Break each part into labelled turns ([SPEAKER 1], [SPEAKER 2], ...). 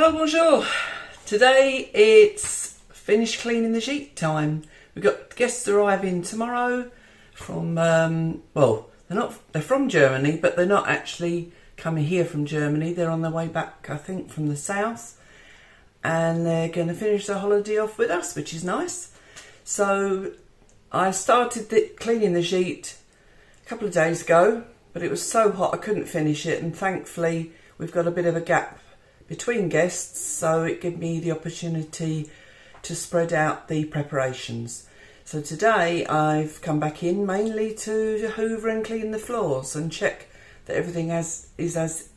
[SPEAKER 1] Hello, bonjour. Today it's finished cleaning the sheet time. We've got guests arriving tomorrow from, they're from Germany, but they're not actually coming here from Germany. They're on their way back, I think, from the south. And they're going to finish their holiday off with us, which is nice. So I started cleaning the sheet a couple of days ago, but it was so hot I couldn't finish it. And thankfully, we've got a bit of a gap between guests, so it gave me the opportunity to spread out the preparations. So today I've come back in mainly to hoover and clean the floors and check that everything is as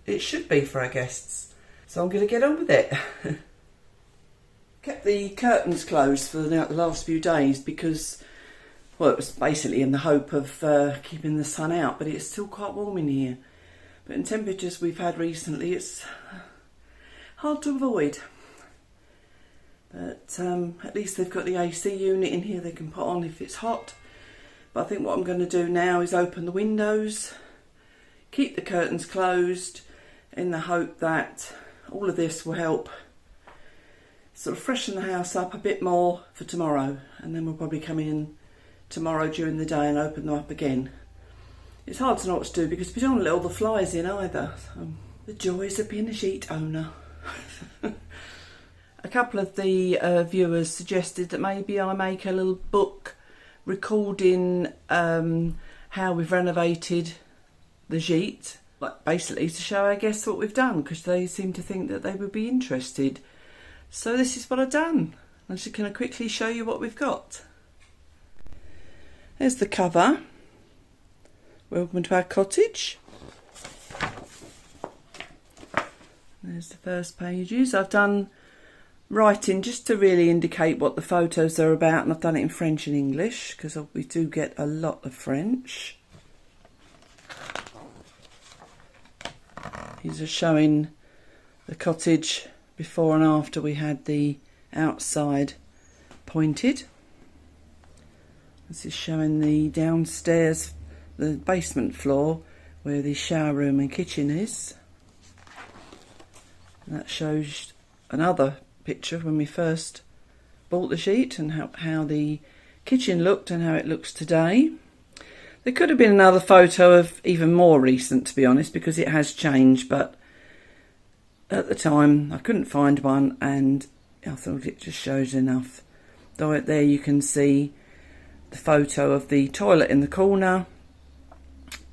[SPEAKER 1] it should be for our guests. So I'm going to get on with it. Kept the curtains closed for the last few days because, well, it was basically in the hope of keeping the sun out, but it's still quite warm in here. But in temperatures we've had recently, it's hard to avoid. But at least they've got the AC unit in here they can put on if it's hot. But I think what I'm going to do now is open the windows, keep the curtains closed in the hope that all of this will help sort of freshen the house up a bit more for tomorrow. And then we'll probably come in tomorrow during the day and open them up again. It's hard to know what to do because we don't want to let all the flies in either. The joys of being a sheet owner. A couple of the viewers suggested that maybe I make a little book recording how we've renovated the sheet, like basically to show our guests what we've done, because they seem to think that they would be interested. So this is what I've done. I'm just going to quickly show you what we've got. There's the cover. Welcome to our cottage. There's the first pages. I've done writing just to really indicate what the photos are about, and I've done it in French and English because we do get a lot of French. These are showing the cottage before and after we had the outside pointed. This is showing the downstairs, the basement floor where the shower room and kitchen is. And that shows another picture when we first bought the sheet and how the kitchen looked and how it looks today. There could have been another photo of even more recent, to be honest, because it has changed, but at the time I couldn't find one and I thought it just shows enough. Though there you can see the photo of the toilet in the corner,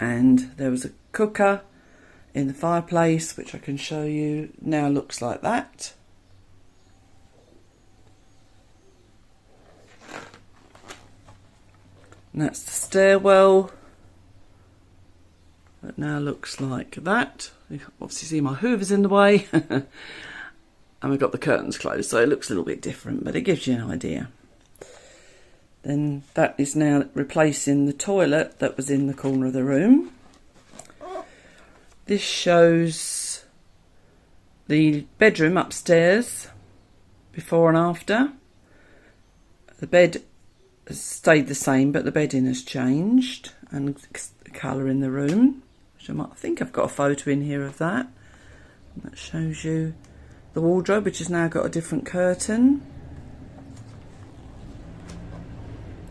[SPEAKER 1] and there was a cooker in the fireplace, which I can show you now looks like that. And that's the stairwell that now looks like that. You can obviously see my hoover's in the way and we've got the curtains closed, so it looks a little bit different, but it gives you an idea. Then that is now replacing the toilet that was in the corner of the room. This shows the bedroom upstairs before and after. The bed has stayed the same, but the bedding has changed, and the colour in the room, which I think I've got a photo in here of that. And that shows you the wardrobe, which has now got a different curtain.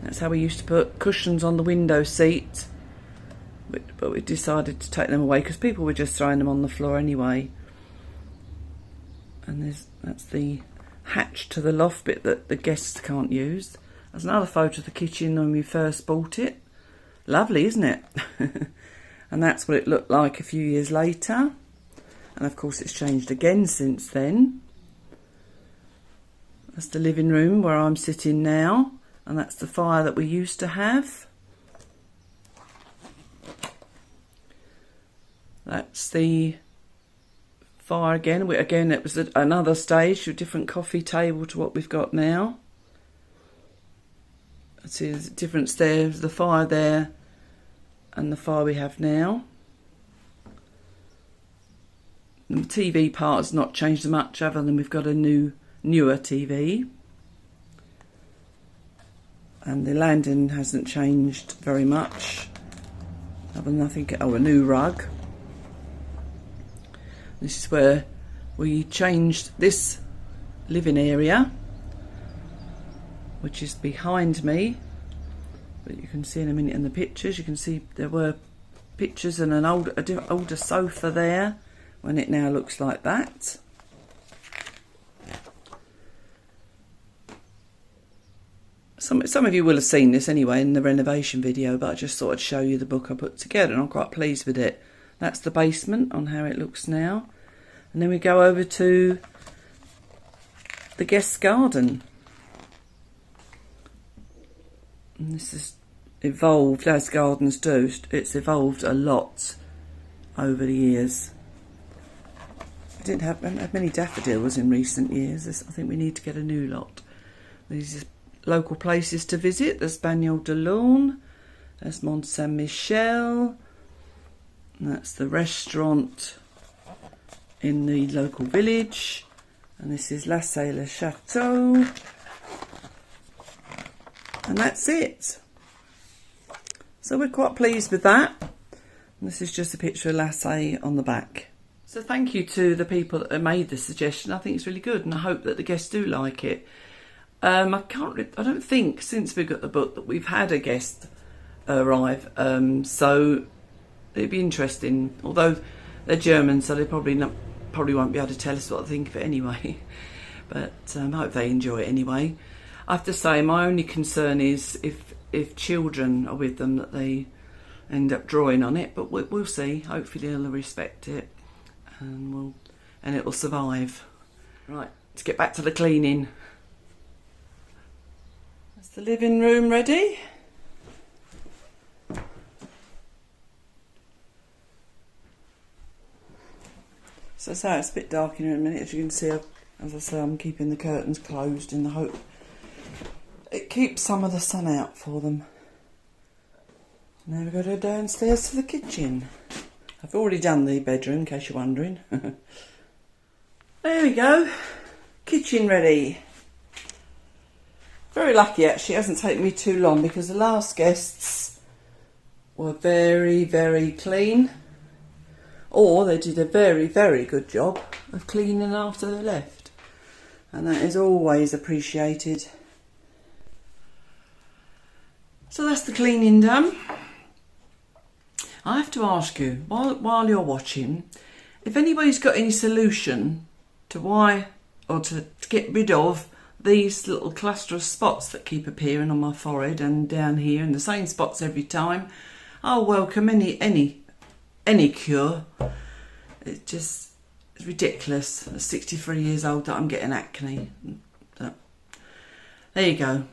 [SPEAKER 1] That's how we used to put cushions on the window seat, but we decided to take them away because people were just throwing them on the floor anyway. And that's the hatch to the loft bit that the guests can't use. There's another photo of the kitchen when we first bought it. Lovely, isn't it? And that's what it looked like a few years later. And of course it's changed again since then. That's the living room where I'm sitting now. And that's the fire that we used to have. That's the fire again. Again, it was at another stage, a different coffee table to what we've got now. See, there's a difference there, the fire there and the fire we have now. The TV part has not changed much other than we've got a newer TV. And the landing hasn't changed very much. Other than I think, a new rug. This is where we changed this living area, which is behind me, but you can see in a minute in the pictures, you can see there were pictures and an older sofa there, when it now looks like that. Some of you will have seen this anyway in the renovation video, but I just thought I'd show you the book I put together, and I'm quite pleased with it. That's the basement on how it looks now. And then we go over to the guest garden. And this has evolved, as gardens do. It's evolved a lot over the years. We didn't have many daffodils in recent years. I think we need to get a new lot. These are local places to visit. There's Bagnoles de Lorne, there's Mont Saint Michel, and that's the restaurant in the local village, and this is La Salle Le Chateau, and that's it. So we're quite pleased with that. And this is just a picture of La Salle on the back. So thank you to the people that made the suggestion. I think it's really good, and I hope that the guests do like it. I don't think since we got the book that we've had a guest arrive, so it'd be interesting. Although they're German, so they probably won't be able to tell us what they think of it anyway. But I hope they enjoy it anyway. I have to say, my only concern is if children are with them, that they end up drawing on it. But we'll see. Hopefully they'll respect it, and it will survive. Right, let's get back to the cleaning. Is the living room ready? So it's a bit dark in here in a minute, as you can see. As I say, I'm keeping the curtains closed in the hope it keeps some of the sun out for them. Now we've got to go downstairs to the kitchen. I've already done the bedroom, in case you're wondering. There we go. Kitchen ready. Very lucky actually, it hasn't taken me too long, because the last guests were very, very clean. Or they did a very, very good job of cleaning after they left. And that is always appreciated. So that's the cleaning done. I have to ask you, while you're watching, if anybody's got any solution to why, or to get rid of these little cluster of spots that keep appearing on my forehead and down here, in the same spots every time, I'll welcome any cure. It's ridiculous at 63 years old that I'm getting acne. But there you go.